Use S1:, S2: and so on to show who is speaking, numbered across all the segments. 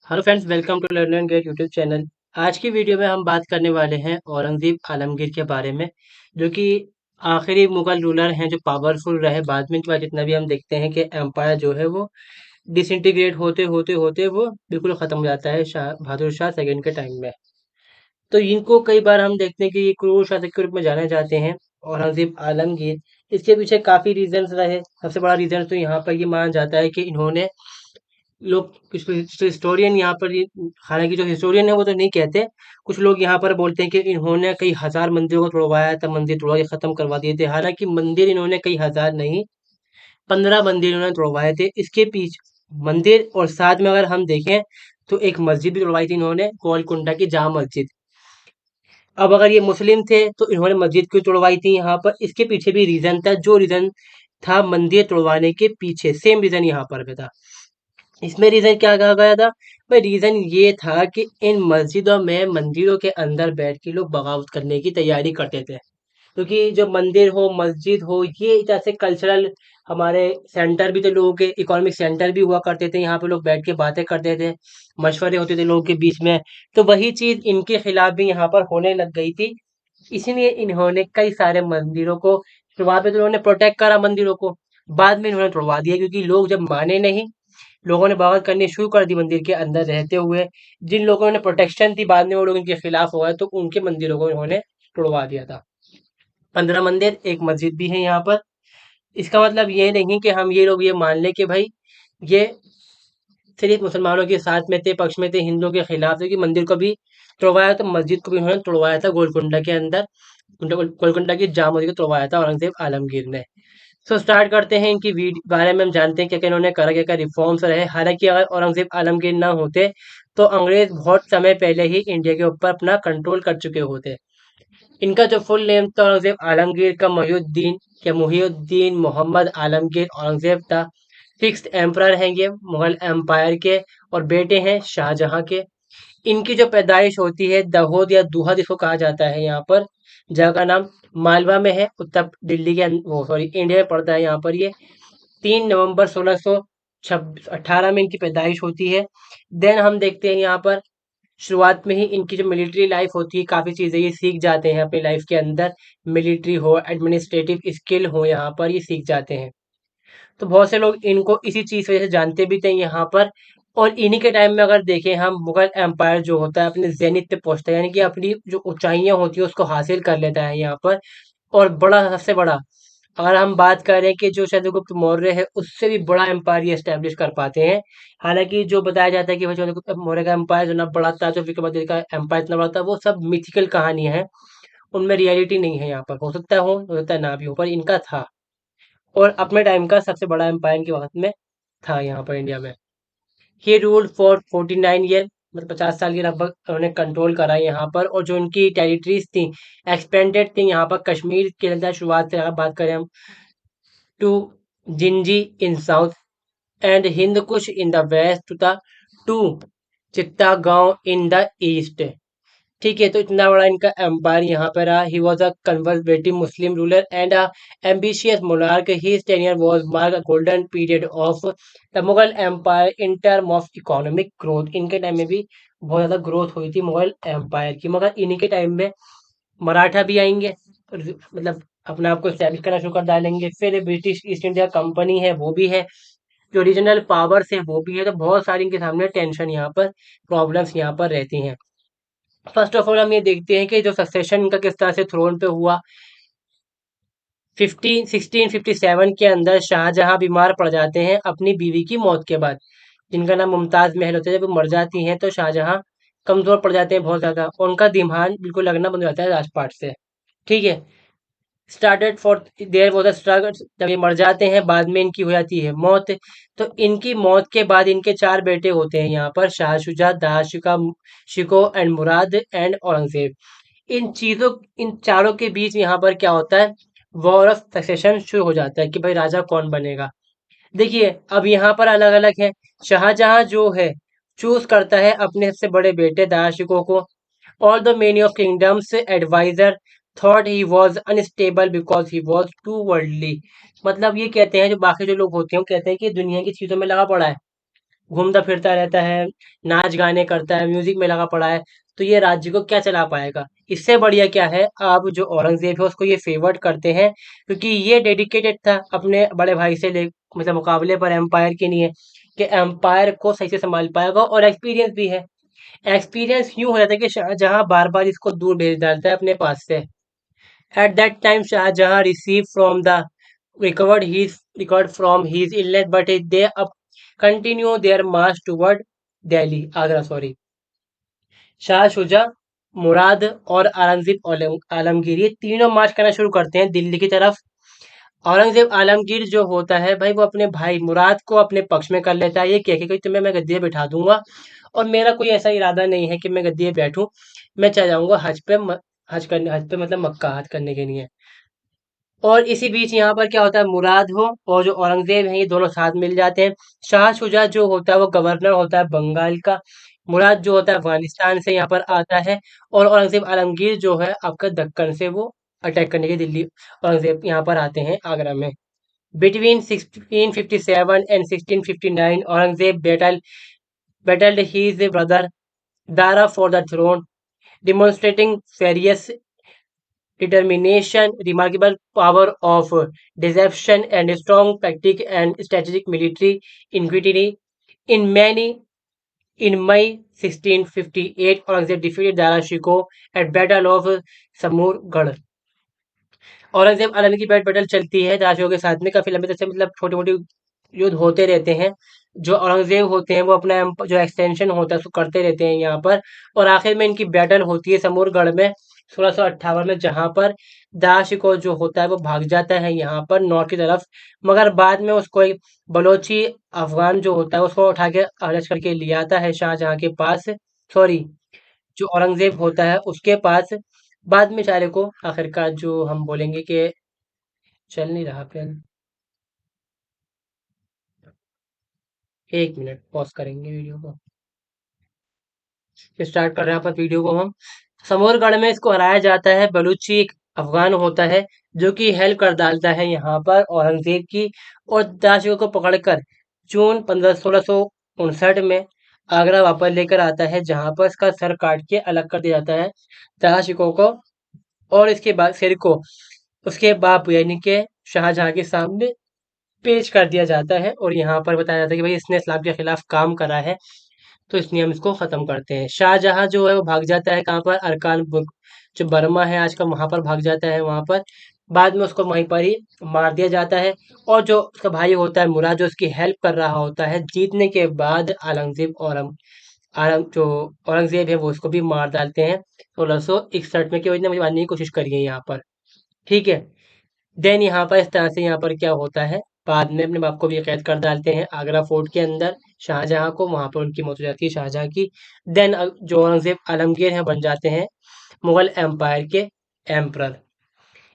S1: Hello friends, welcome to learn and get YouTube channel. आज की video में हम बात करने वाले हैं औरंगजेब आलमगीर के बारे में, जो कि आखिरी मुगल रूलर हैं जो पावरफुल रहे। बाद में जितना भी हम देखते हैं कि एम्पायर जो है वो डिसइंटीग्रेट होते होते होते वो बिल्कुल ख़त्म हो जाता है शाह बहादुर शाह सेकंड के टाइम में। तो इनको कई बार हम देखते हैं कि ये क्रूर शासक के रूप में जाने जाते हैं, औरंगजेब आलमगीर। इसके पीछे काफ़ी रीजंस रहे। सबसे बड़ा रीज़न तो यहाँ पर ये माना जाता है कि इन्होंने लोग कुछ हिस्टोरियन यहाँ पर हालांकि जो हिस्टोरियन है वो तो नहीं कहते। कुछ लोग यहाँ पर बोलते हैं कि इन्होंने कई हजार मंदिरों को तोड़वाया था, मंदिर तोड़वा के खत्म करवा दिए थे। हालांकि मंदिर इन्होंने कई हजार नहीं, 15 मंदिर इन्होंने तोड़वाए थे। इसके पीछे मंदिर और साथ में अगर हम देखें तो एक मस्जिद भी तोड़वाई थी इन्होंने, गोलकुंडा की जामा मस्जिद। अब अगर ये मुस्लिम थे तो इन्होंने मस्जिद क्यों तोड़वाई थी यहाँ पर, इसके पीछे भी रीजन था। जो रीजन था मंदिर तोड़वाने के पीछे, सेम रीजन यहाँ पर भी था। इसमें रीज़न क्या कहा गया था? भाई रीज़न ये था कि इन मस्जिदों में मंदिरों के अंदर बैठ के लोग बगावत करने की तैयारी करते थे। क्योंकि जो मंदिर हो, मस्जिद हो, ये एक तरह से कल्चरल हमारे सेंटर भी थे, लोगों के इकोनॉमिक सेंटर भी हुआ करते थे। यहाँ पे लोग बैठ के बातें करते थे, मशवरे होते थे लोगों के बीच में। तो वही चीज़ इनके खिलाफ भी यहाँ पर होने लग गई थी। इसीलिए इन्होंने कई सारे मंदिरों को, शुरुआत में तो इन्होंने प्रोटेक्ट करा मंदिरों को, बाद में इन्होंने तोड़वा दिया क्योंकि लोग जब माने नहीं, लोगों ने बगावत करनी शुरू कर दी मंदिर के अंदर रहते हुए। जिन लोगों ने प्रोटेक्शन थी, बाद में वो लोग इनके खिलाफ हो गए तो उनके मंदिरों को इन्होंने तोड़वा दिया था। 15 मंदिर, एक मस्जिद भी है यहाँ पर। इसका मतलब ये नहीं कि हम ये लोग ये मान लें कि भाई ये सिर्फ मुसलमानों के साथ में थे, पक्ष में थे, हिंदुओं के खिलाफ थे कि मंदिर को भी तोड़वाया, तो मस्जिद को भी उन्होंने तोड़वाया था गोलकुंडा के अंदर। गोलकुंडा की जाम मस्जिद को तोड़वाया था औरंगजेब आलमगीर ने। सो स्टार्ट करते हैं इनकी बारे में। हम जानते हैं क्या क्या इन्होंने करा, क्या क्या रिफॉर्म्स रहे। हालांकि अगर औरंगजेब आलमगीर ना होते तो अंग्रेज बहुत समय पहले ही इंडिया के ऊपर अपना कंट्रोल कर चुके होते। इनका जो फुल नेम था औरंगजेब आलमगीर का, मोहिउद्दीन या मुहिउद्दीन मोहम्मद आलमगीर औरंगजेब था। फिक्स्ड एम्परर हैं ये मुगल एम्पायर के, और बेटे हैं शाहजहां के। इनकी जो पैदाइश होती है दाहोद या दूहद इसको कहा जाता है यहाँ पर। जगह का नाम मालवा में है, उत्तर दिल्ली के वो सॉरी इंडिया में पड़ता है यहाँ पर ये। 3 नवंबर 1618 में इनकी पैदाइश होती है। देन हम देखते हैं यहाँ पर शुरुआत में ही इनकी जो मिलिट्री लाइफ होती है, काफ़ी चीज़ें ये सीख जाते हैं अपनी लाइफ के अंदर। मिलिट्री हो, एडमिनिस्ट्रेटिव स्किल हो, यहाँ पर ये सीख जाते हैं। तो बहुत से लोग इनको इसी चीज़ की वजह से जानते भी थे यहाँ पर। और इन्हीं के टाइम में अगर देखें हम, मुगल एम्पायर जो होता है अपने जेनिथ पे पहुंचता है, यानी कि अपनी जो ऊंचाइयां होती है उसको हासिल कर लेता है यहाँ पर। और बड़ा, सबसे बड़ा अगर हम बात करें कि जो चंद्रगुप्त मौर्य है उससे भी बड़ा एम्पायर ये एस्टेब्लिश कर पाते हैं। हालांकि जो बताया जाता है कि भाई चंद्रगुप्त मौर्य का एम्पायर जो ना बड़ा था, जो विक्रमादित्य का एम्पायर इतना बड़ा था, वो सब मिथिकल कहानियां हैं। उनमें रियलिटी नहीं है। यहाँ पर हो सकता है ना भी हो, पर इनका था। और अपने टाइम का सबसे बड़ा एम्पायर के वक्त में था यहाँ पर इंडिया में। ही रूल्ड फॉर 49 ईयर, मतलब 50 साल के लगभग उन्होंने कंट्रोल करा यहाँ पर। और जो उनकी टेरिटरीज थी, एक्सपेंडेड थी यहाँ पर। कश्मीर के अंदर शुरुआत से अगर बात करें हम, to Gingee in south and Hindu Kush in the west तथा to Chittagong in the east. ठीक है, तो इतना बड़ा इनका एम्पायर यहाँ पर रहा। He was a conservative Muslim ruler and a ambitious monarch. His tenure was mark a golden period of the Mughal empire in term of economic growth. इनके टाइम में भी बहुत ज़्यादा ग्रोथ हुई थी मुगल एम्पायर की। मगर इन्हीं के टाइम में मराठा भी आएंगे, मतलब अपने आप को स्टैब्लिश करना शुरू कर डालेंगे। फिर ब्रिटिश ईस्ट इंडिया कंपनी है, वो भी है। जो रीजनल पावर्स है वो भी है। तो बहुत सारी इनके सामने टेंशन यहाँ पर, प्रॉब्लम्स यहाँ पर रहती हैं। फर्स्ट ऑफ ऑल हम ये देखते हैं कि जो सक्सेशन इनका किस तरह से थ्रोन पे हुआ। 1657 के अंदर शाहजहां बीमार पड़ जाते हैं अपनी बीवी की मौत के बाद, जिनका नाम मुमताज महल होता है। जब वो मर जाती हैं तो शाहजहां कमजोर पड़ जाते हैं बहुत ज्यादा, और उनका ध्यान बिल्कुल लगना बंद हो जाता है राजपाट से। ठीक है, started for their was a struggle. जब ये मर जाते हैं, बाद में इनकी हो जाती है मौत। तो इनकी मौत के बाद इनके 4 बेटे होते हैं यहाँ पर, शाह शुजा, दारा शिको एंड मुराद एंड औरंगजेब। इन चारों के बीच यहाँ पर क्या होता है, वॉर ऑफ सक्सेशन शुरू हो जाता है कि भाई राजा कौन बनेगा। देखिए अब यहाँ पर अलग अलग है। शाहजहां जो है चूज करता है अपने सबसे बड़े बेटे दारा शिको को। All the many of kingdom's advisor thought he was unstable because he was too worldly। मतलब ये कहते हैं, जो बाकी जो लोग होते हैं वो कहते हैं कि दुनिया की चीजों में लगा पड़ा है, घूमता फिरता रहता है, नाच गाने करता है, म्यूजिक में लगा पड़ा है, तो ये राज्य को क्या चला पाएगा। इससे बढ़िया क्या है, आप जो औरंगजेब है उसको ये फेवर्ड करते हैं, क्योंकि ये डेडिकेटेड था अपने बड़े भाई से ले मतलब मुकाबले पर एम्पायर के लिए, कि एम्पायर को सही से संभाल पाएगा, और एक्सपीरियंस भी है। एक्सपीरियंस यूं हो जाता है कि शाहजहां बार बार इसको दूर भेज डालता है अपने पास से। At that time Shah Jahan receive from the recovered from his illness, but they up continue their march toward Delhi, Agra, sorry. Shah Shuja, Murad और औरंगजेब आलमगीर ये तीनों मार्च करना शुरू करते हैं दिल्ली की तरफ। औरंगजेब आलमगीर जो होता है भाई, वो अपने भाई मुराद को अपने पक्ष में कर लेता है, ये कह के तुम्हें मैं गद्दी पे बिठा दूंगा, और मेरा कोई ऐसा इरादा नहीं है कि मैं गद्दी पे बैठूं, मैं चला जाऊंगा हज पे मतलब मक्का हज करने के लिए। और इसी बीच यहाँ पर क्या होता है, मुराद हो और जो औरंगजेब हैं ये दोनों साथ मिल जाते हैं। शाह शुजा जो होता है वो गवर्नर होता है बंगाल का, मुराद जो होता है अफगानिस्तान से यहाँ पर आता है, और औरंगजेब आलमगीर जो है आपका दक्कन से वो अटैक करने के दिल्ली औरंगजेब यहाँ पर आते हैं आगरा में। Between 1657 and 1659 Aurangzeb battled his brother Dara for the throne, demonstrating various determination, remarkable power of deception, and strong tactic and strategic military ingenuity. In many in May 1658, Aurangzeb defeated Dara Shikoh at Battle of Samurgarh. Aurangzeb Alam की battle चलती है दाशियों के साथ में काफी लंबे तक से, मतलब छोटे मोटे युद्ध होते रहते हैं। जो औरंगजेब होते हैं वो अपना जो एक्सटेंशन होता है उसको करते रहते हैं यहाँ पर, और आखिर में इनकी बैटल होती है समूरगढ़ में 1658 में, जहाँ पर दाशिको जो होता है वो भाग जाता है यहाँ पर नॉर्थ की तरफ, मगर बाद में उसको एक बलोची अफगान जो होता है उसको उठा के अरेस्ट करके ले आता है शाहजहां के पास, सॉरी जो औरंगजेब होता है उसके पास। बाद में बेचारे को आखिरकार जो हम बोलेंगे कि चल नहीं रहा पेन, 1 मिनट पॉज करेंगे वीडियो को, स्टार्ट कर रहे हैं पर वीडियो को हम। समोरगढ़ में इसको हराया जाता है, बलूची एक अफगान होता है जो कि हेल्प कर डालता है यहाँ पर औरंगजेब की, और दाशिकों को पकड़कर जून 1659 में आगरा वापस लेकर आता है, जहाँ पर इसका सर काट के अलग कर दिया जाता है दाशिकों को, और इसके बाद सिर को उसके बाप यानी कि शाहजहां के सामने पेश कर दिया जाता है, और यहाँ पर बताया जाता है कि भाई इसने इस्लाम के खिलाफ काम करा है, तो इसलिए हम इसको खत्म करते हैं। शाहजहां जो है वो भाग जाता है कहाँ पर, अरकान जो बर्मा है आज का, वहां पर भाग जाता है वहां पर। बाद में उसको वहीं पर ही मार दिया जाता है, और जो उसका भाई होता है मुराद जो उसकी हेल्प कर रहा होता है जीतने के बाद, औरंगजेब जो औरंगजेब है वो उसको भी मार डालते हैं 1661 में, कि वजह मुझे मारने की कोशिश करी है यहाँ पर। ठीक है। देन यहाँ पर इस तरह से यहाँ पर क्या होता है, बाद में अपने बाप को भी कैद कर डालते हैं आगरा फोर्ट के अंदर, शाहजहां को, वहां पर उनकी मौत हो जाती है शाहजहां की। देन जो औरंगजेब आलमगीर हैं बन जाते हैं मुगल एम्पायर के एम्परर।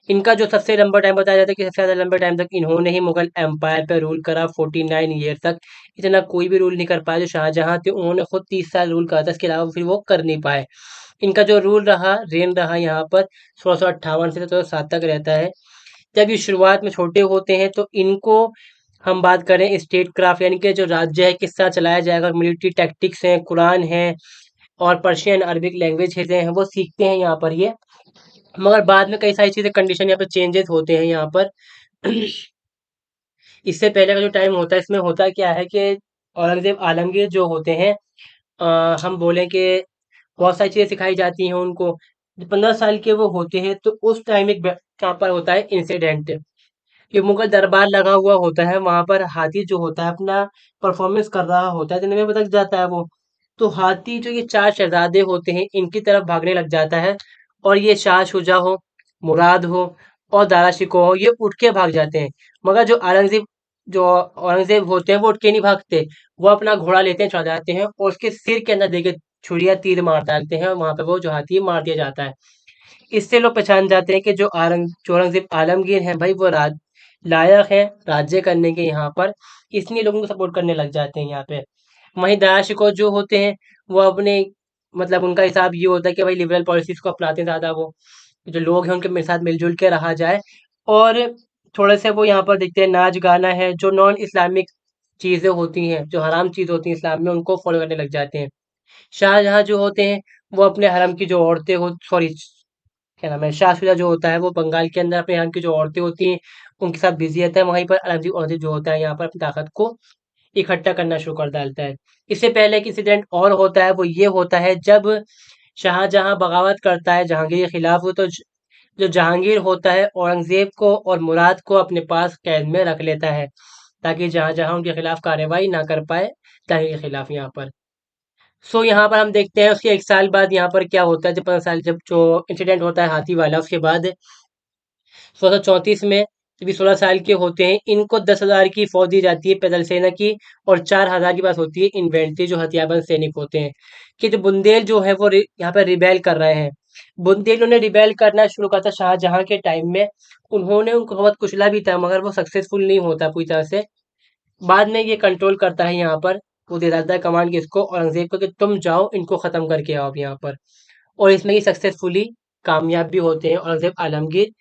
S1: इनका जो सबसे लंबा टाइम बताया जाता है कि सबसे ज्यादा लंबे टाइम तक इन्होंने ही मुगल एम्पायर पर रूल करा, 49 ईयर तक। इतना कोई भी रूल नहीं कर पाया, जो शाहजहां थे उन्होंने खुद 30 साल रूल करा था, इसके अलावा फिर वो कर नहीं पाए। इनका जो रूल रहा, रेन रहा यहाँ पर 1658 से 1607 तक रहता है। जब ये शुरुआत में छोटे होते हैं तो इनको हम बात करें स्टेट क्राफ्ट यानी कि जो राज्य है किस तरह चलाया जाएगा, मिलिट्री टैक्टिक्स हैं, कुरान है, और पर्शियन अरबिक लैंग्वेज चीज़ें हैं वो सीखते हैं यहाँ पर ये। मगर बाद में कई सारी चीज़ें कंडीशन यहाँ पर चेंजेस होते हैं यहाँ पर। इससे पहले का जो टाइम होता है इसमें होता क्या है कि औरंगजेब आलमगीर जो होते हैं, हम बोलें कि बहुत सारी चीज़ें सिखाई जाती हैं उनको। जब 15 साल के वो होते हैं तो उस टाइम एक यहाँ पर होता है इंसिडेंट, कि मुगल दरबार लगा हुआ होता है, वहां पर हाथी जो होता है अपना परफॉर्मेंस कर रहा होता है, इतने में भटक जाता है वो। तो हाथी जो ये चार शहजादे होते हैं इनकी तरफ भागने लग जाता है, और ये शाह शुजा हो, मुराद हो, और दारा शिकोह हो, ये उठ के भाग जाते हैं। मगर जो औरंगजेब होते हैं वो उठ के नहीं भागते, वो अपना घोड़ा लेते हैं, चढ़ जाते हैं, और उसके सिर के अंदर देके छुरिया तीर मार डालते हैं, और वहां पर वो जो हाथी है मार दिया जाता है। इससे लोग पहचान जाते हैं कि जो औरंगजेब आलमगीर हैं भाई वो राज लायक हैं राज्य करने के यहाँ पर, इसलिए लोगों को सपोर्ट करने लग जाते हैं यहाँ पे। वहीं दया शिकोह जो होते हैं वो अपने मतलब उनका हिसाब ये होता है कि भाई लिबरल पॉलिसीज को अपनाते हैं ज़्यादा वो, जो लोग हैं उनके मेरे साथ मिलजुल के रहा जाए, और थोड़े से वो यहाँ पर देखते हैं नाच गाना है जो नॉन इस्लामिक चीज़ें होती हैं, जो हराम चीज़ होती हैं इस्लाम में, उनको फॉलो करने लग जाते हैं। शाहजहाँ जो होते हैं वो अपने हरम की जो औरतें हो सॉरी क्या नाम है, शाहशुजा जो होता है वो बंगाल के अंदर अपने यहाँ की जो औरतें होती हैं उनके साथ बिजी रहता है। वहीं पर औरंगजेब जो होता है यहाँ पर अपनी ताकत को इकट्ठा करना शुरू कर डालता है। इससे पहले एक इंसिडेंट और होता है, वो ये होता है जब शाहजहाँ बगावत करता है जहांगीर के खिलाफ, तो जो जहांगीर होता है औरंगजेब को और मुराद को अपने पास कैद में रख लेता है, ताकि जहां उनके खिलाफ कार्रवाई ना कर पाए जहांगीर के खिलाफ यहाँ पर। सो यहाँ पर हम देखते हैं उसके 1 साल बाद यहाँ पर क्या होता है, जब 15 साल जब जो इंसिडेंट होता है हाथी वाला, उसके बाद 1634 में जब ये 16 साल के होते हैं इनको 10,000 की फौज दी जाती है पैदल सेना की, और 4,000 के पास होती है इन्वेंट्री जो हथियारबंद सैनिक होते हैं। कि जो बुंदेल जो है वो यहाँ पर रिबेल कर रहे हैं। बुंदेलों ने रिबेल करना शुरू करा था शाहजहां के टाइम में। उन्होंने उनको बहुत कुचला भी था मगर वो सक्सेसफुल नहीं होता पूरी तरह से। बाद में ये कंट्रोल करता है यहाँ पर, वो दे देता है कमांड किसको, औरंगजेब को, कि तुम जाओ इनको खत्म करके आओ अब यहाँ पर। और इसमें ये सक्सेसफुली कामयाब भी होते हैं औरंगजेब आलमगीर।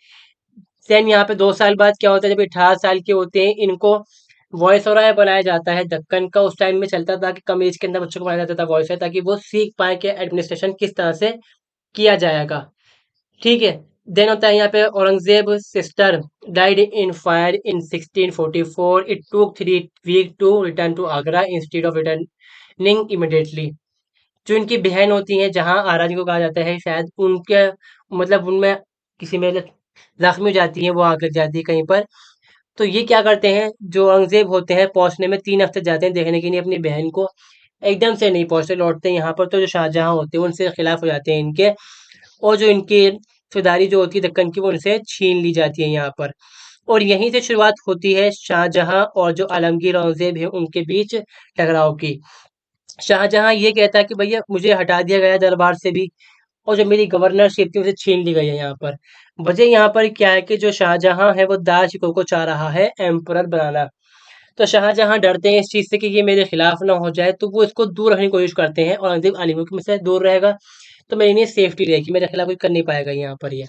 S1: देन यहाँ पे 2 साल बाद क्या होता है, जब ये 18 साल के होते हैं इनको वॉइस ओवर बनाया जाता है। दक्कन का उस टाइम में चलता था कि कम एज के अंदर बच्चों को बनाया जाता था वॉइस ओवर, ताकि वो सीख पाए कि एडमिनिस्ट्रेशन किस तरह से किया जाएगा। ठीक है। देन होता है यहाँ पे Aurangzeb sister died in fire in 1644। It took 3 week to return to Agra instead of returning immediately. जो इनकी बहन होती हैं जहाँ आरा जी को कहा जाता है, शायद उनके मतलब उनमें किसी में जख्मी हो जाती हैं, वो आग लग जाती है कहीं पर। तो ये क्या करते हैं, जो औरंगजेब होते हैं पहुंचने में 3 हफ्ते जाते हैं देखने के लिए अपनी बहन को। एकदम से नहीं पहुंचते, लौटते हैं यहाँ पर तो जो शाहजहां होते हैं उनसे खिलाफ हो जाते हैं इनके। और जो इनकी सुधारी जो होती है दक्कन की वो उनसे छीन ली जाती है यहाँ पर। और यहीं से शुरुआत होती है शाहजहां और जो आलमगीर औरंगजेब है उनके बीच टकराव की। शाहजहां ये कहता है कि भैया मुझे हटा दिया गया है दरबार से भी, और जो मेरी गवर्नरशिप थी उसे छीन ली गई है यहाँ पर। वजह यहाँ पर क्या है कि जो शाहजहां है वो दाशिकों को चाह रहा है एम्परर बनाना। तो शाहजहां डरते हैं इस चीज़ से कि ये मेरे खिलाफ ना हो जाए, तो वो इसको दूर रखने की कोशिश करते हैं। औरंगजेब आलिमों में से दूर रहेगा तो मेरी नहीं सेफ्टी रहेगी, मेरे खिलाफ कोई कर नहीं पाएगा यहाँ पर ये।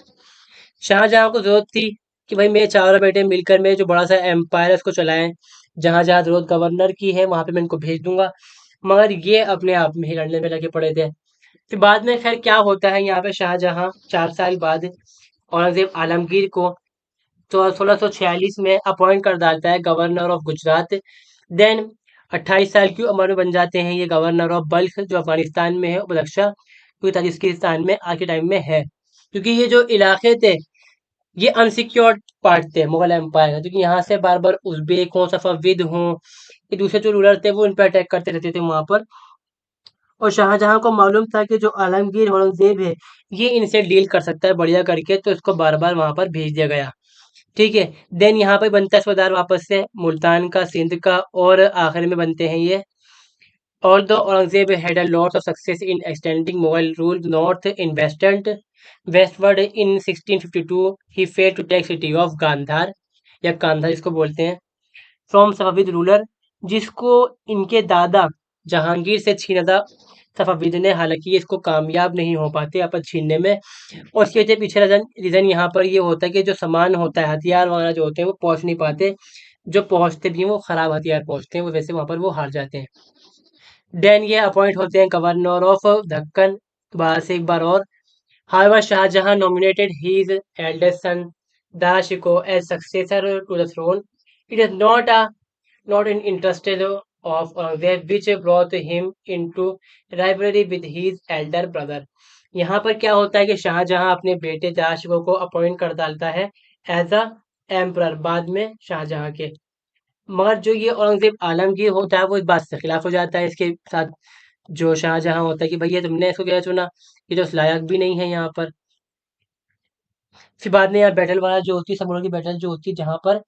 S1: शाहजहां को जरूरत थी कि भाई मेरे चारों बेटे मिलकर मेरे जो बड़ा सा एम्पायर है उसको चलाएं। जहां जहां जरूरत गवर्नर की है वहां पे मैं इनको भेज दूंगा। मगर ये अपने आप में ही लड़ने में लगे पड़े थे। फिर बाद में खैर क्या होता है यहाँ पे, शाहजहां 4 साल बाद औरंगजेब आलमगीर को तो 1646 में अपॉइंट कर डालता है गवर्नर ऑफ गुजरात। देन 28 साल की उम्र में बन जाते हैं ये गवर्नर ऑफ बल्ख, जो अफगानिस्तान में है, उपरक्षा क्योंकि ताजिकिस्तान में आज के टाइम में है। क्योंकि ये जो इलाके थे ये अनसिक्योर्ड पार्ट थे मुगल एम्पायर का, क्योंकि यहाँ से बार बार उज़्बेक हों सफाविद हों, ये दूसरे जो रूलर थे वो इन पर अटैक करते रहते थे वहां पर। और शाहजहां को मालूम था कि जो आलमगीर औरंगजेब है ये इनसे डील कर सकता है बढ़िया करके, तो इसको बार बार वहां पर भेज दिया गया। ठीक है। देन यहाँ पे बनता है सरदार वापस से मुल्तान का, सिंध का, और आखिर में बनते हैं ये। Although Aurangzeb had a lot of success in extending Mughal rule north in westward in 1652, he failed to take city of Gandhar, या कांधार जिसको बोलते हैं, फ्रॉम सफाविद रूलर, जिसको इनके दादा जहांगीर से छीना था सफाविद ने। हालांकि ये इसको कामयाब नहीं हो पाते यहाँ पर छीनने में। और इसके पीछे रीजन रीजन यहाँ पर ये होता है कि जो सामान होता है, हथियार वगैरह जो होते हैं वो पहुंच नहीं पाते। जो पहुंचते भी हैं वो खराब हथियार पहुंचते हैं, वो वैसे वहां पर वो हार जाते हैं। देन ये अपॉइंट होते हैं गवर्नर ऑफ दक्कन दोबारा से एक बार और। However Shah Jahan nominated his eldest son Dara Shikoh as successor to the throne. It is not an interested of Aurangzeb which brought him into rivalry with his elder brother। यहाँ पर क्या होता है कि शाहजहां अपने बेटे दाशिको को अपॉइंट कर डालता है एज अ एम्परर बाद में शाहजहां के। मगर जो ये औरंगजेब आलमगीर होता है वो इस बात से खिलाफ हो जाता है इसके साथ। जो शाहजहां होता है कि भैया तुमने इसको क्या चुना, ये तो इस लायक भी नहीं है यहाँ पर। फिर बाद में यहाँ बैटल वाला जो होती है, समूहों की बैटल जो होती है जहाँ पर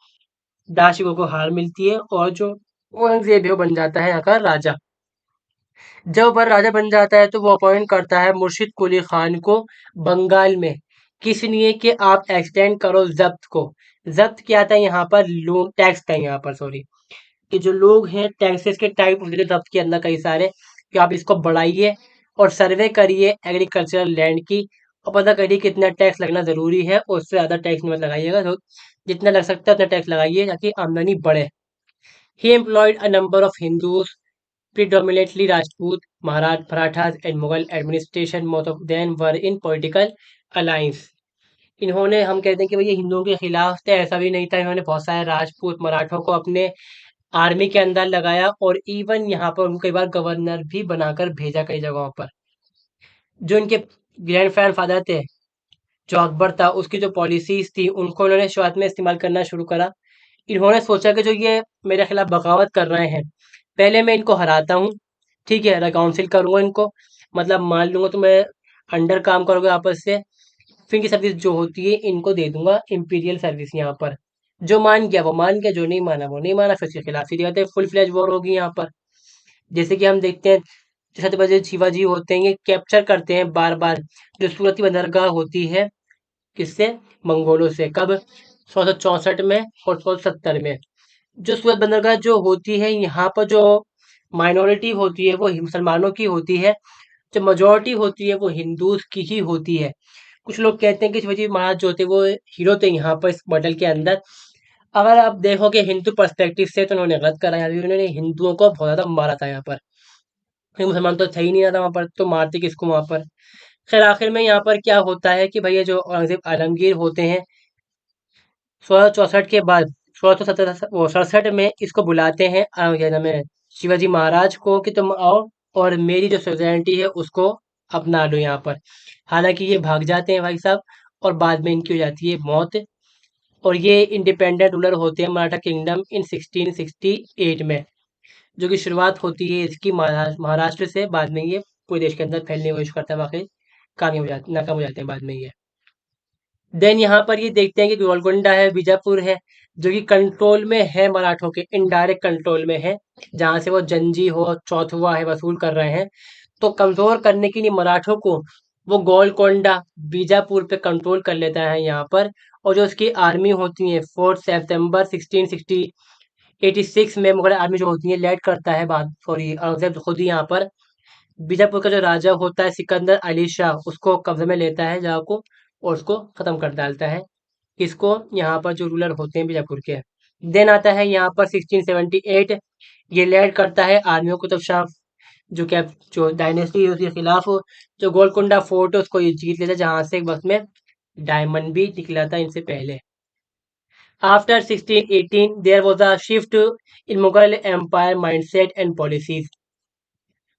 S1: दाशिकों को हार मिलती है और जो औरंगजेब है वो बन जाता है यहाँ का राजा। जब वह राजा बन जाता है तो वो अपॉइंट करता है मुर्शिद कुली खान को बंगाल में, किस लिए कि आप एक्सटेंड करो जब्त को। जब्त क्या था यहाँ पर, लोन टैक्स था यहाँ पर, सॉरी, कि जो लोग हैं टैक्सेस के टाइप होते थे जब्त के अंदर कई सारे, कि आप इसको बढ़ाइए और सर्वे करिए एग्रीकल्चरल लैंड की, और पता करिए कितना टैक्स लगना जरूरी है, और उससे ज़्यादा टैक्स मत लगाइएगा। तो जितना लग सकता है उतना टैक्स लगाइए ताकि आमदनी बढ़े। He employed a number of Hindus, predominantly Rajput, Marathas and Mughal administration. Most of them were in political alliance. इन्होंने हम कहते हैं कि भाई ये हिंदुओं के खिलाफ थे, ऐसा भी नहीं था। इन्होंने बहुत सारे राजपूत मराठों को अपने आर्मी के अंदर लगाया और इवन यहाँ पर उनको कई बार गवर्नर भी बनाकर भेजा कई जगहों पर। जो इनके ग्रैंड फादर थे, जो अकबर था, उसकी जो पॉलिसीज थी उनको उन्होंने शुरुआत में इस्तेमाल करना शुरू करा। इन्होंने सोचा कि जो ये मेरे खिलाफ बगावत कर रहे हैं, पहले मैं इनको हराता हूँ, ठीक है, काउंसिल करूंगा इनको, मतलब मान लूंगा तो मैं अंडर काम करोगे आपस से, फिर इनकी सर्विस जो होती है इनको दे दूंगा इंपीरियल सर्विस यहाँ पर। जो मान गया वो मान गया, जो नहीं माना वो नहीं माना, फिर इसके खिलाफ सीधी बात है फुल फ्लैज वॉर होगी यहाँ पर। जैसे कि हम देखते हैं जो छत्रपति शिवाजी होते हैं, ये कैप्चर करते हैं बार बार जो सूरत की बंदरगाह होती है, किससे, मंगोलों से। कब, 1664 में और 1670 में। जो सूरत बंदरगाह जो होती है, यहाँ पर जो माइनॉरिटी होती है वो मुसलमानों की होती है, जो मेजोरिटी होती है वो हिंदूज की ही होती है। कुछ लोग कहते हैं कि शिवाजी महाराज जो थे वो हीरो थे यहाँ पर इस मॉडल के अंदर। अगर आप देखोगे हिंदू पर्सपेक्टिव से तो उन्होंने गलत करा, यहाँ उन्होंने हिंदुओं को बहुत ज्यादा मारा था यहाँ पर। कोई मुसलमान तो था ही नहीं था वहां पर, तो मारते किसको वहां पर। खैर आखिर में यहाँ पर क्या होता है कि भैया जो औरंगजेब आलमगीर होते हैं, 1664 के बाद 1667 में इसको बुलाते हैं, क्या नाम है, शिवाजी महाराज को, कि तुम आओ और मेरी जो सोसाइटी है उसको अपना लो यहाँ पर। हालांकि ये भाग जाते हैं भाई साहब, और बाद में इनकी हो जाती है मौत। और ये इंडिपेंडेंट रूलर होते हैं मराठा किंगडम इन 1668 में, जो कि शुरुआत होती है इसकी महाराष्ट्र से। बाद में ये पूरे देश के अंदर फैलने की कोशिश करता है, वाकई कामयाब हो जाते, नाकाम हो जाते हैं बाद में ये। देन यहाँ पर ये देखते हैं कि गोलकुंडा है, बीजापुर है, जो कि कंट्रोल में है मराठों के, इनडायरेक्ट कंट्रोल में है, जहाँ से वो जंजी हो चौथुआ है वसूल कर रहे हैं। तो कमजोर करने के लिए मराठों को वो गोलकोंडा बीजापुर पे कंट्रोल कर लेता है यहाँ पर। और जो उसकी आर्मी होती है 4 सितंबर 1686 में मुगल आर्मी जो होती है लेड करता है, बात सॉरी औरंगजेब खुद ही यहाँ पर बीजापुर का जो राजा होता है सिकंदर अली शाह, उसको कब्जे में लेता है जगह को, और उसको खत्म कर डालता है। किसको, यहाँ पर जो रूलर होते हैं बीजापुर के। देन आता है यहाँ पर 1678, ये लेड करता है आर्मियों को, तब शाह जो क्या जो डायनेस्टी है उसके खिलाफ जो गोलकुंडा फोर्ट है उसको ये जीत लेता है, जहां से वक्त में डायमंड भी निकला था इनसे पहले। आफ्टर 1618 there was a shift in Mughal empire mindset and policies.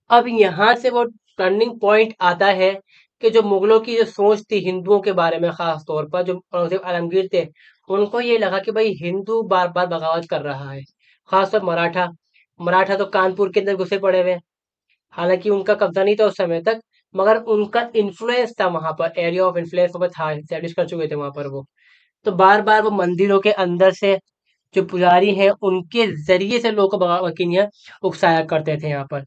S1: अब यहाँ से वो टर्निंग पॉइंट आता है कि जो मुगलों की जो सोच थी हिंदुओं के बारे में, खास तौर पर जो औरंगजेब आलमगीर थे, उनको ये लगा कि भाई हिंदू बार बार बगावत कर रहा है, खासतौर मराठा। मराठा तो कानपुर के अंदर घुसे पड़े हुए हैं। हालांकि उनका कब्जा नहीं था उस समय तक, मगर उनका इन्फ्लुएंस था वहां पर, एरिया ऑफ इन्फ्लुएंस वहाँ पर था, एस्टेब्लिश कर चुके थे वहां पर वो। तो बार बार वो मंदिरों के अंदर से जो पुजारी हैं उनके ज़रिए से लोगों को बगावत के लिए उकसाया करते थे यहाँ पर।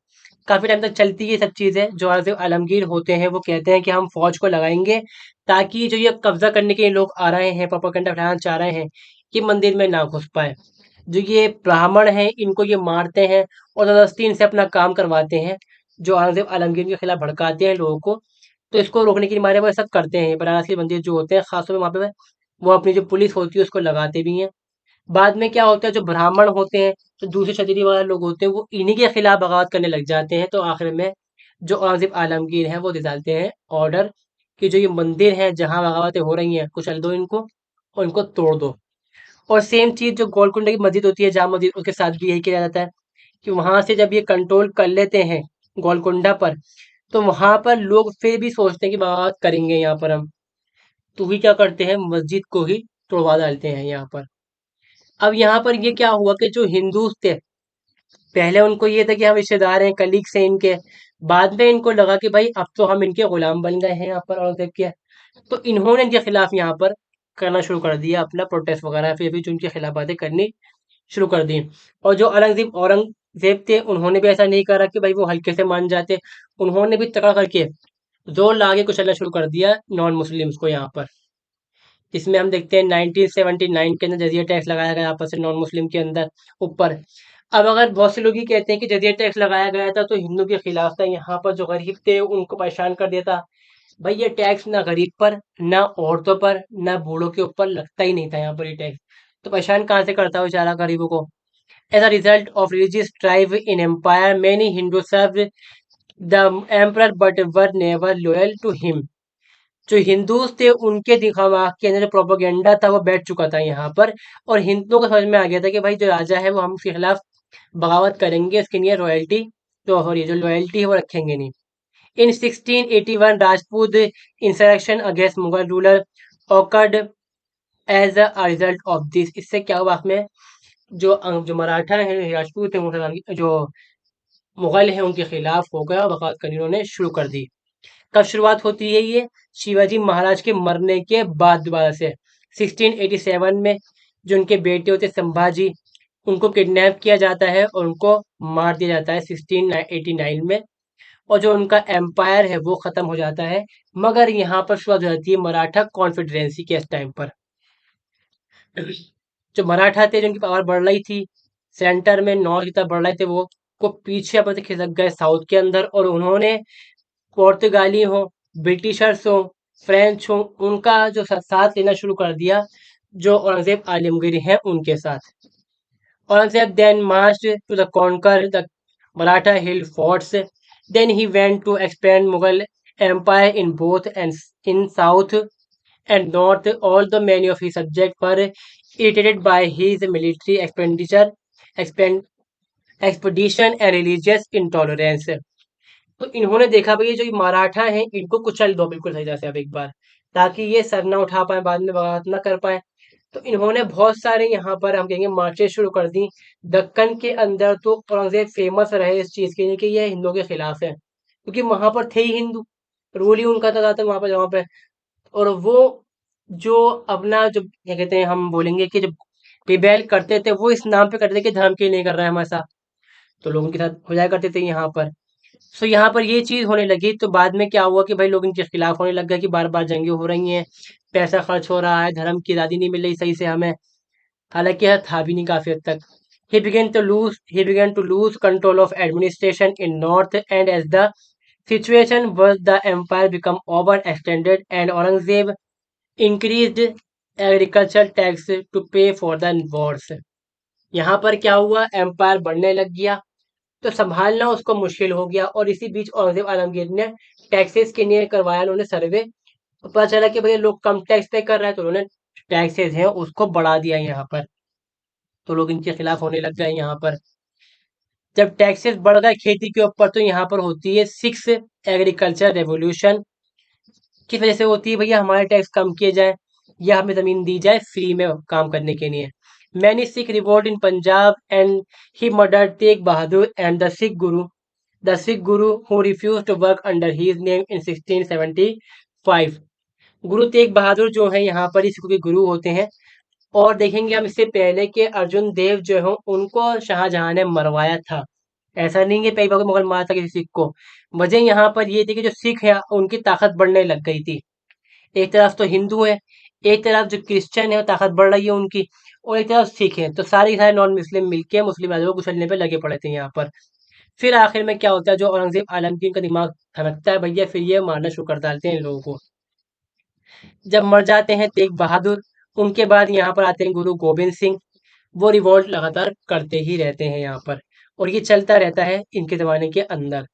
S1: काफ़ी टाइम तक चलती ये सब चीज़ें। जो आज़िम आलमगीर होते हैं वो कहते हैं कि हम फ़ौज को लगाएँगे ताकि जो ये कब्ज़ा करने के लिए लोग आ रहे हैं, प्रोपेगेंडा फैलाना चाह रहे हैं, कि मंदिर में ना घुस पाएँ। जो ये ब्राह्मण हैं इनको ये मारते हैं और ज़बरदस्ती इनसे अपना काम करवाते हैं, जो औरंगज़ेब आलमगीर के खिलाफ भड़काते हैं लोगों को। तो इसको रोकने के मारे वो ऐसा करते हैं। बनारस के मंदिर जो होते हैं ख़ासतौर पे वहाँ पे वो अपनी जो पुलिस होती है उसको लगाते भी हैं। बाद में क्या होता है, जो ब्राह्मण होते हैं, जो दूसरे क्षत्रिय वाले लोग होते हैं, वो इन्हीं के खिलाफ बगावत करने लग जाते हैं। तो आखिर में जो औरंगजेब आलमगीर हैं वो दे डालते हैं ऑर्डर कि जो ये मंदिर है जहाँ बगावतें हो रही हैं कुचल दो इनको और इनको तोड़ दो। और सेम चीज जो गोलकुंडा की मस्जिद होती है जाम मस्जिद, उसके साथ भी यही किया जाता है कि वहां से जब ये कंट्रोल कर लेते हैं गोलकुंडा पर, तो वहां पर लोग फिर भी सोचते हैं कि बगावत करेंगे यहाँ पर हम, तो भी क्या करते हैं, मस्जिद को ही तोड़वा डालते हैं यहाँ पर। अब यहाँ पर ये क्या हुआ कि जो हिंदू थे, पहले उनको ये था कि हम रिश्तेदार हैं, कलीग्स हैं इनके। बाद में इनको लगा कि भाई अब तो हम इनके गुलाम बन गए हैं यहाँ पर औरंगजेब के। तो इन्होंने इनके खिलाफ यहाँ पर करना शुरू कर दिया, अपना प्रोटेस्ट वगैरह, फिर भी जो उनके खिलाफ बातें करनी शुरू कर दी। और जो औरंगजेब थे उन्होंने भी ऐसा नहीं करा कि भाई वो हल्के से मान जाते। उन्होंने भी तकड़ा करके जोर लगा के कुचलना शुरू कर दिया नॉन मुस्लिम्स को यहाँ पर। इसमें हम देखते हैं 1979 के अंदर जजिया टैक्स लगाया गया आपस से नॉन मुस्लिम के अंदर ऊपर। अब अगर बहुत से लोग ये कहते हैं कि जजिया टैक्स लगाया गया था तो हिंदू के खिलाफ था, यहाँ पर जो गरीब थे उनको परेशान कर दिया था। भाई ये टैक्स ना गरीब पर, ना औरतों पर, ना बूढ़ों के ऊपर लगता ही नहीं था यहाँ पर ये टैक्स। तो परेशान कहाँ से करता हो बेचारा गरीबों को। As a result of religious strife in empire, many Hindus served the emperor but were never loyal to him. जो हिंदूज थे उनके दिमाग के अंदर जो प्रोपेगेंडा था वो बैठ चुका था यहाँ पर, और हिंदुओं को समझ में आ गया था कि भाई जो राजा है वो हम उसके खिलाफ बगावत करेंगे, इसके लिए रॉयल्टी जो हो रही है, जो लॉयल्टी है वो रखेंगे नहीं. In 1681, Rajput insurrection against Mughal ruler occurred as a result of this. इससे क्या हुआ में जो मराठा है, राजपूत है, जो मुगल है उनके खिलाफ हो गया और बगावत करनी उन्होंने शुरू कर दी. कब शुरुआत होती है ये? शिवाजी महाराज के मरने के बाद दोबारा से 1687 में जो उनके बेटे होते संभाजी, उनको किडनैप किया जाता है और उनको मार दिया जाता है 1689 में, और जो उनका एम्पायर है वो खत्म हो जाता है. मगर यहाँ पर शुरुआत हो जाती है मराठा कॉन्फेडरेंसी के इस टाइम पर. जो मराठा थे जिनकी पावर बढ़ रही थी, सेंटर में नॉर्थ की तरफ बढ़ रहे थे, वो को पीछे पर खिसक गए साउथ के अंदर, और उन्होंने पुर्तगाली हो, ब्रिटिशर्स हो, फ्रेंच हो, उनका जो साथ लेना शुरू कर दिया, जो औरंगजेब आलमगीर हैं उनके साथ. Aurangzeb then marched to the conquer the Maratha hill forts. Then he went to expand Mughal empire in both and in south and north. Although many of his subjects were irritated by his military expend, expedition and religious intolerance. तो इन्होंने देखा भाई ये जो मराठा हैं इनको कुचल दो बिल्कुल सही तरह से अब एक बार, ताकि ये सर ना उठा पाए, बाद में बगावत ना कर पाए. तो इन्होंने बहुत सारे यहाँ पर हम कहेंगे मार्चेस शुरू कर दी. दक्कन के अंदर तो औरंगजेब फेमस रहे इस चीज के लिए कि ये हिंदुओं के खिलाफ है, क्योंकि वहां पर थे ही हिंदू, रूल ही उनका था ज्यादातर वहां पे. और वो जो अपना जो क्या कहते हैं हम बोलेंगे कि जब रिबेल करते थे वो इस नाम पे करते थे कि धर्म के लिए नहीं कर रहा है हमारे साथ, तो लोग उनके साथ हो जाया करते थे यहाँ पर. सो यहाँ पर ये चीज होने लगी, तो बाद में क्या हुआ कि भाई लोग इनके खिलाफ होने लग गए कि बार बार जंगें हो रही हैं, पैसा खर्च हो रहा है, धर्म की आज़ादी नहीं मिल रही सही से हमें. हालांकि यह था भी नहीं काफी हद तक. He began to lose control of administration in north, and as the situation was the empire become overextended and Aurangzeb increased agricultural tax to pay for the wars. यहाँ पर क्या हुआ, एम्पायर बढ़ने लग गया तो संभालना उसको मुश्किल हो गया, और इसी बीच औरंगजेब आलमगीर ने टैक्सेस के लिए करवाया उन्होंने सर्वे. तो पता चला कि भैया लोग कम टैक्स पे कर रहे हैं, तो उन्होंने टैक्सेस हैं उसको बढ़ा दिया यहाँ पर. तो लोग इनके खिलाफ होने लग गए यहाँ पर. जब टैक्सेस बढ़ गए खेती के ऊपर, तो यहाँ पर होती है सिक्स एग्रीकल्चर रेवोल्यूशन. किस वजह से होती है भैया, हमारे टैक्स कम किए जाए या हमें जमीन दी जाए फ्री में काम करने के लिए. Many Sikh revolt in Punjab and he murdered Tegh Bahadur and the Sikh guru who refuse to work under his name in 1675. Guru Tegh Bahadur जो है यहाँ पर ही सिखों के गुरु होते हैं. और देखेंगे हम इससे पहले के अर्जुन देव जो है उनको शाहजहां ने मरवाया था. ऐसा नहीं है कई बार मुगल मारा था किसी सिख को. वजह यहाँ पर ये थी कि जो सिख है उनकी ताकत बढ़ने लग गई थी. एक तरफ तो हिंदू है, एक तरफ जो क्रिश्चियन है ताकत बढ़ रही है उनकी, और एक तरफ सिख है, तो सारे के सारे नॉन मुस्लिम मिलके मुस्लिम राजा को कुचलने पे लगे पड़े थे यहाँ पर. फिर आखिर में क्या होता है, जो औरंगजेब आलमगीर का दिमाग धड़कता है भैया, फिर ये मारना शुरू कर डालते हैं इन लोगों को. जब मर जाते हैं तेग बहादुर, उनके बाद यहाँ पर आते हैं गुरु गोबिंद सिंह. वो रिवॉल्ट लगातार करते ही रहते हैं यहाँ पर, और ये चलता रहता है इनके ज़माने के अंदर.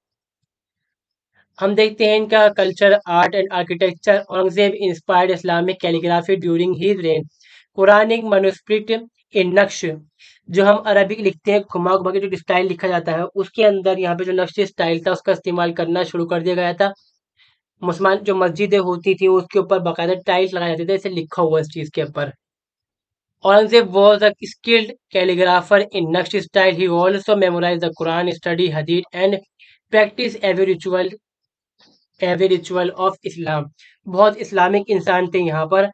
S1: हम देखते हैं इनका culture, art and architecture. Aurangzeb inspired Islamic calligraphy during his reign. Quranic manuscript in नक्श, जो हम अरबिक लिखते हैं घुमा घुमा के जो स्टाइल लिखा जाता है, उसके अंदर यहाँ पे जो नक्श स्टाइल था उसका इस्तेमाल करना शुरू कर दिया गया था. मुसलमान जो मस्जिदें होती थी उसके ऊपर बाकायदा टाइल्स लगाए जाते थे, ऐसे लिखा हुआ इस चीज़ के ऊपर. Aurangzeb was a skilled calligrapher in Naqsh style. He also memorized the Quran, studied Hadith, and practiced every ritual of Islam. बहुत इस्लामिक इंसान थे यहाँ पर,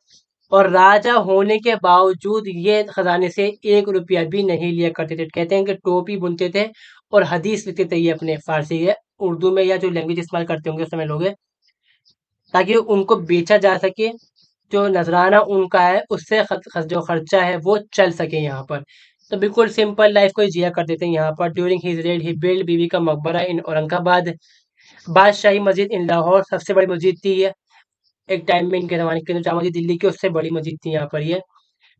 S1: और राजा होने के बावजूद ये खजाने से 1 रुपया भी नहीं लिया करते थे. कहते हैं कि टोपी बुनते थे और हदीस लिखते थे ये अपने फारसी या उर्दू में, या जो लैंग्वेज इस्तेमाल करते होंगे उस समय लोग, ताकि उनको बेचा जा सके. जो नजराना उनका है उससे जो खर्चा है वो चल सके यहाँ पर. तो बिल्कुल सिंपल लाइफ को जिया करते थे यहाँ पर. ड्यूरिंग हिज रेड ही बिल्ड बीबी का मकबरा इन औरंगाबाद. बादशाही मस्जिद इन लाहौर, सबसे बड़ी मस्जिद थी ये एक टाइम में इनके जमाने के अंदर. जामा मस्जिद दिल्ली की उससे बड़ी मस्जिद थी यहाँ पर ये.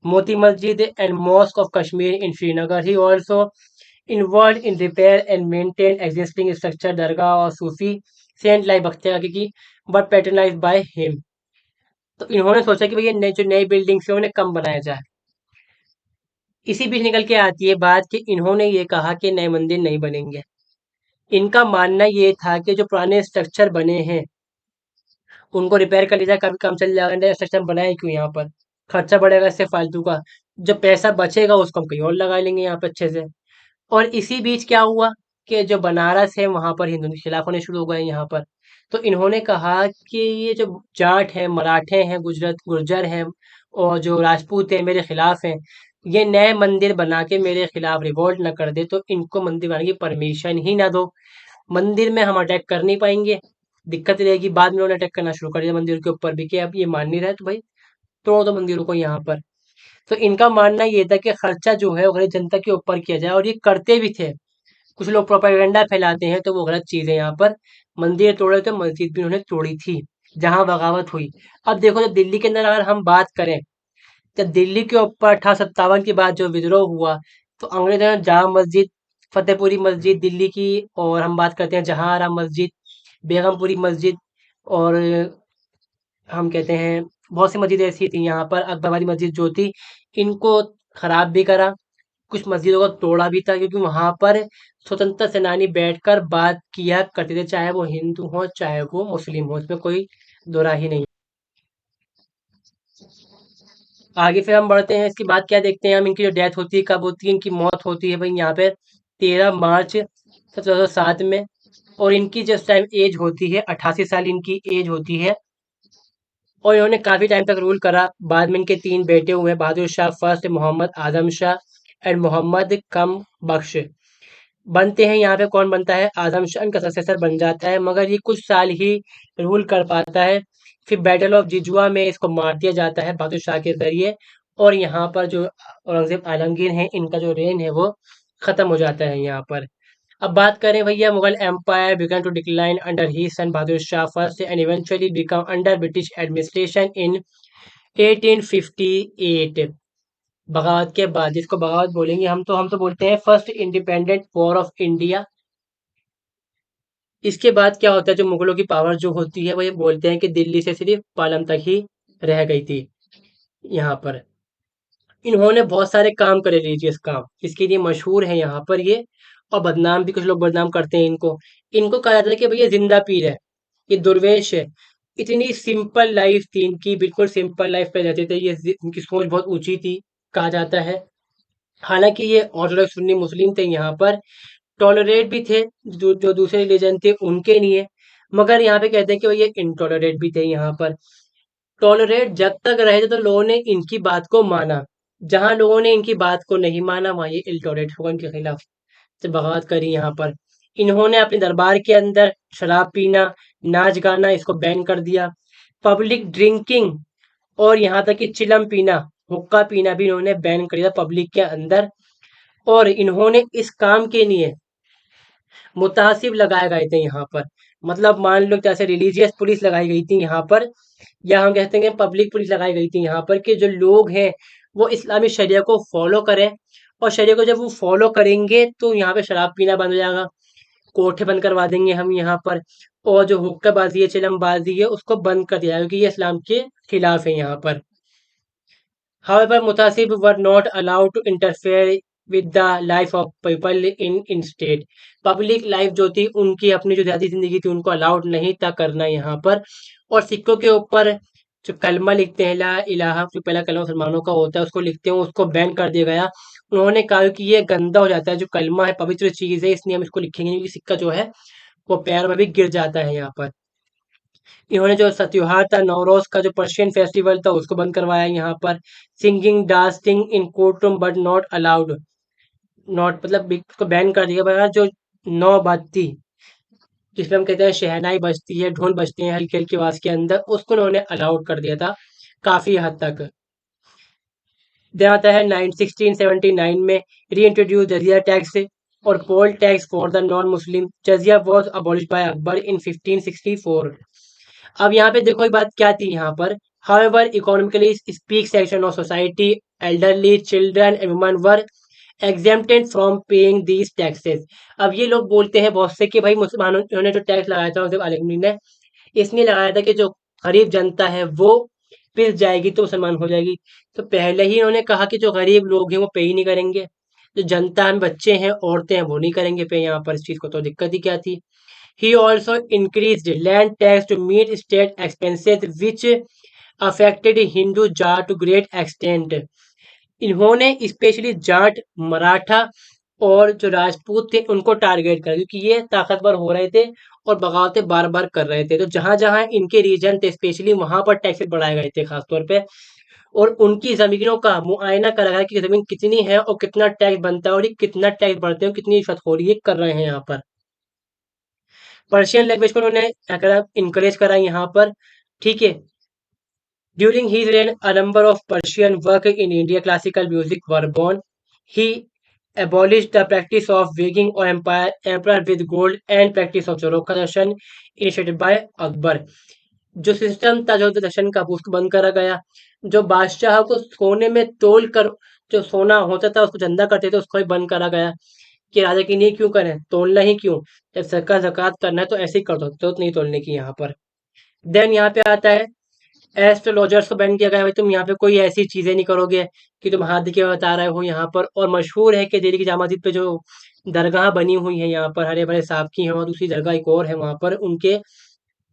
S1: Moti Masjid and Mosque of Kashmir in Srinagar. He also involved in repair and maintain existing structure Dargah और Sufi saint like Bख्तियार की but patronized by him. तो इन्होंने सोचा कि भाई ये नई जो नई बिल्डिंग्स है उन्हें कम बनाया जाए। इसी बीच निकल के आती है बात कि इन्होंने ये कहा कि नए मंदिर नहीं बनेंगे। इनका मानना ये था कि जो पुराने स्ट्रक्चर बने हैं उनको रिपेयर कर लिया जाए, काफी काम चल जाएगा, नया सिस्टम बनाए क्यों यहाँ पर, खर्चा बढ़ेगा इससे फालतू का, जो पैसा बचेगा उसको हम कहीं और लगा लेंगे यहाँ पे अच्छे से। और इसी बीच क्या हुआ कि जो बनारस है वहां पर हिंदू के खिलाफ होने शुरू हो गए यहाँ पर। तो इन्होंने कहा कि ये जो जाट है, मराठे हैं, गुजरत गुर्जर हैं और जो राजपूत है मेरे खिलाफ हैं, ये नए मंदिर बना के मेरे खिलाफ रिवोल्ट न कर दे तो इनको मंदिर बनाने की परमिशन ही ना दो। मंदिर में हम अटैक कर नहीं पाएंगे, दिक्कत रहेगी। बाद में उन्होंने अटैक करना शुरू कर दिया मंदिर के ऊपर भी कि अब ये मान नहीं रहे तो भाई तोड़ दो मंदिरों को यहाँ पर। तो इनका मानना ये था कि खर्चा जो है वो गरीब जनता के ऊपर किया जाए और ये करते भी थे। कुछ लोग प्रोपेगेंडा फैलाते हैं तो वो गलत चीज़ है यहाँ पर। मंदिर तोड़े तो मस्जिद भी उन्होंने तोड़ी थी, जहाँ बगावत हुई। अब देखो जब दिल्ली के अंदर अगर हम बात करें, जब दिल्ली के ऊपर 1857 के बाद जो विद्रोह हुआ, तो अंग्रेजों ने जामा मस्जिद, फतेहपुरी मस्जिद दिल्ली की, और हम बात करते हैं जहांआरा मस्जिद, बेगमपुरी मस्जिद, और हम कहते हैं बहुत सी मस्जिद ऐसी थी यहाँ पर, अकबरवाली मस्जिद जो थी, इनको खराब भी करा, कुछ मस्जिदों को तोड़ा भी था, क्योंकि वहां पर स्वतंत्रता सेनानी बैठकर बात किया करते थे, चाहे वो हिंदू हो चाहे वो मुस्लिम हो, इसमें कोई दो राय ही नहीं। आगे फिर हम बढ़ते हैं, इसकी बात क्या देखते हैं हम, इनकी जो डेथ होती है कब होती है, इनकी मौत होती है भाई यहाँ पे 13 मार्च 1707 में। और इनकी जिस टाइम एज होती है 88 साल इनकी एज होती है। और इन्होंने काफी टाइम तक रूल करा। बाद में इनके 3 बेटे हुए, बहादुर शाह फर्स्ट, मोहम्मद आजम शाह एंड मोहम्मद कम बख्श। बनते हैं यहाँ पे, कौन बनता है, आजम शाह इनका सक्सेसर बन जाता है, मगर ये कुछ साल ही रूल कर पाता है। फिर बैटल ऑफ जिजुआ में इसको मार दिया जाता है बहादुर शाह के जरिए। और यहाँ पर जो औरंगजेब आलमगीर हैं इनका जो रेन है वो खत्म हो जाता है यहाँ पर। अब बात करें भैया, Mughal empire began to decline under his son Bahadur Shah first and eventually become under British administration in 1858। बगावत के बाद, जिसको बगावत बोलेंगे हम तो बोलते हैं first independent war of India. इसके बाद क्या होता है, जो मुगलों की पावर जो होती है वो ये बोलते हैं कि दिल्ली से सिर्फ पालम तक ही रह गई थी यहाँ पर। इन्होंने बहुत सारे काम करे, रिलीजियस काम, इसके लिए मशहूर है यहाँ पर ये। और बदनाम भी कुछ लोग बदनाम करते हैं इनको। इनको कहा जाता है कि भैया जिंदा पीर है, ये दुर्वेश है। इतनी सिंपल लाइफ थी इनकी, बिल्कुल सिंपल लाइफ पे रहते थे ये, इनकी सोच बहुत ऊंची थी कहा जाता है। हालांकि ये ऑर्थोडॉक्स सुन्नी मुस्लिम थे यहाँ पर, टॉलरेट भी थे, जो दूसरे रिलीजन थे उनके लिए। मगर यहाँ पे कहते हैं कि भैया इनटॉलरेट भी थे यहाँ पर। टॉलरेट जब तक रहे थे तो लोगों ने इनकी बात को माना, जहां लोगों ने इनकी बात को नहीं माना वहां ये इलटॉलरेट होगा, इनके खिलाफ से बगावत करी यहाँ पर। इन्होंने अपने दरबार के अंदर शराब पीना, नाच गाना इसको बैन कर दिया। पब्लिक ड्रिंकिंग और यहाँ तक कि चिलम पीना, हुक्का पीना भी इन्होंने बैन कर दिया पब्लिक के अंदर। और इन्होंने इस काम के लिए मुतासिब लगाए गए थे यहाँ पर। मतलब मान लो जैसे रिलीजियस पुलिस लगाई गई थी यहाँ पर, या हम कहते हैं पब्लिक पुलिस लगाई गई थी यहाँ पर, कि जो लोग हैं वो इस्लामी शरिया को फॉलो करें। और शरिया को जब वो फॉलो करेंगे तो यहाँ पे शराब पीना बंद हो जाएगा, कोठे बंद करवा देंगे हम यहाँ पर। और जो हुक्काबाजी है, चिलमबाजी है, उसको बंद कर दिया जाएगा, क्योंकि ये इस्लाम के खिलाफ है यहाँ पर। However, Mutasib were not allowed to interfere with the life of people in state। Public life जो थी उनकी, अपनी जो ज़्यादा जिंदगी थी उनको अलाउड नहीं था करना यहाँ पर। और सिक्कों के ऊपर जो कलमा लिखते हैं, ला इलाहा, जो पहला कलमा मुसलमानों का होता है उसको लिखते हैं, उसको बैन कर दिया गया। उन्होंने कहा कि ये गंदा हो जाता है, जो कलमा है पवित्र चीज़ है, इसलिए हम इसको लिखेंगे नहीं, क्योंकि सिक्का जो है वो पैर में भी गिर जाता है यहाँ पर। इन्होंने जो त्योहार था नवरोज का, जो पर्शियन फेस्टिवल था उसको बंद करवाया यहाँ पर। Singing dancing in court room but not allowed, not मतलब उसको बैन कर दिया गया। जो नौ बाती, जिसमें हम कहते हैं शहनाई बजती है, ढोल बजते हैं हल्की हल्की आवाज के अंदर, उसको उन्होंने अलाउड कर दिया था काफी हद तक। देन आता है 1679 में री इंट्रोड्यूस जजिया टैक्स और poll tax for the non Muslim. Jizya was abolish by Akbar in 1564। अब यहाँ पे देखो एक बात क्या थी यहाँ पर, However, economically speak section of society, elderly, children and women were exempted from paying these taxes. अब ये लोग बोलते हैं बहुत से कि भाई मुसलमानों ने जो टैक्स लगाया था उसे अलगनी ने इसलिए लगाया था कि जो गरीब जनता है वो पिस जाएगी तो मुसलमान हो जाएगी। तो पहले ही उन्होंने कहा कि जो गरीब लोग हैं वो पे ही नहीं करेंगे, जो जनता है बच्चे हैं औरतें हैं वो नहीं करेंगे पे यहाँ पर, इस चीज़ को तो दिक्कत ही क्या थी। He also increased land tax to meet state expenses which affected Hindu Jat to great extent. इन्होंने स्पेशली जाट, मराठा और जो राजपूत थे उनको टारगेट करा क्योंकि ये ताकतवर हो रहे थे और बगावतें बार-बार कर रहे थे। तो जहाँ-जहाँ इनके रीजन थे स्पेशली वहाँ पर टैक्सेस बढ़ाए गए थे खास तौर पे और उनकी ज़मीनों का मुआयना करा गया कि ज़मीन कितनी है और कितना टैक्स बनता है और ये कितना टैक्स भरते हैं और कितनी रिश्वतखोरी ये कर रहे हैं यहाँ पर। पर्शियन लैंग्वेज को उन्होंने क्या करा, इनकरेज करा यहाँ पर, ठीक है। During his reign, a number of Persian work in India classical music were born. He abolished the practice of wigging or emperor with gold and practice of Zoroastrian initiated by Akbar. जो system था जो दर्शन का उसको बंद करा गया, जो बादशाह को सोने में तोल कर जो सोना होता था उसको चंदा करते थे उसको भी बंद करा गया कि राजा की नहीं क्यों करें, तोलना ही क्यों, जब सरकार ज़कात करना है तो ऐसे ही कर दो, जरूरत नहीं तोलने की यहाँ पर। देन यहाँ पे आता है एस्ट्रोलॉजर्स को बैन किया गया है, भाई तुम यहाँ पे कोई ऐसी चीज़ें नहीं करोगे कि तुम हाथ के बता रहे हो यहाँ पर। और मशहूर है कि दिल्ली की जामा मस्जिद पे जो दरगाह बनी हुई है यहाँ पर हरे भरे सांप की हैं और दूसरी दरगाह एक और है वहाँ पर उनके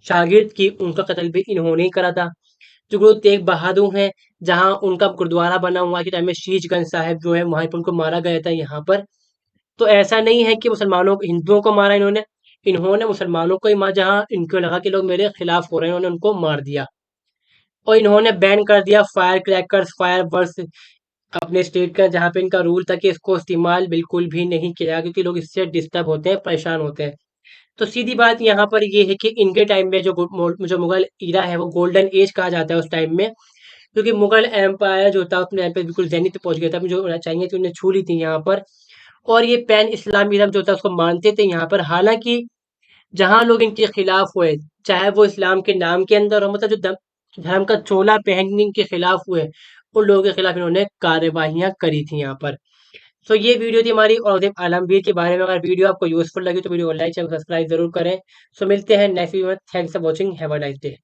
S1: शागिर्द की, उनका कत्ल भी इन्होंने ही करा था। जो गुरु तेग बहादुर हैं, जहाँ उनका गुरुद्वारा बना हुआ है के टाइम में शीशगंज साहिब जो है वहाँ पर उनको मारा गया था यहाँ पर। तो ऐसा नहीं है कि मुसलमानों को हिंदुओं को मारा इन्होंने, इन्होंने मुसलमानों को ही मारा, जहाँ इनको लगा कि लोग मेरे खिलाफ हो रहे हैं इन्होंने उनको मार दिया। और इन्होंने बैन कर दिया फायर क्रैकर्स, फायर वर्क्स अपने स्टेट का, जहाँ पे इनका रूल था कि इसको इस्तेमाल बिल्कुल भी नहीं किया क्योंकि लोग इससे डिस्टर्ब होते हैं, परेशान होते हैं। तो सीधी बात यहाँ पर ये है कि इनके टाइम में जो मुगल ईरा है वो गोल्डन एज कहा जाता है उस टाइम में, क्योंकि मुगल एम्पायर जो था अपने टाइम पे बिल्कुल ज़ेनिथ पे पहुंच गया था, जो चाहिए थी उन्हें छू ली थी यहाँ पर। और ये पैन इस्लामिज्म जो था उसको मानते थे यहाँ पर, हालांकि जहाँ लोग इनके खिलाफ हुए, चाहे वो इस्लाम के नाम के अंदर हो, मतलब जो धर्म का चोला पहनने के खिलाफ हुए, उन लोगों के खिलाफ इन्होंने कार्यवाहियां करी थी यहाँ पर। तो ये वीडियो थी हमारी औरंगजेब आलमगीर के बारे में। अगर वीडियो आपको यूजफुल लगी तो वीडियो को लाइक, चैनल सब्सक्राइब जरूर करें। सो मिलते हैं नेक्स्ट वीडियो में। Thanks for watching, have a nice day.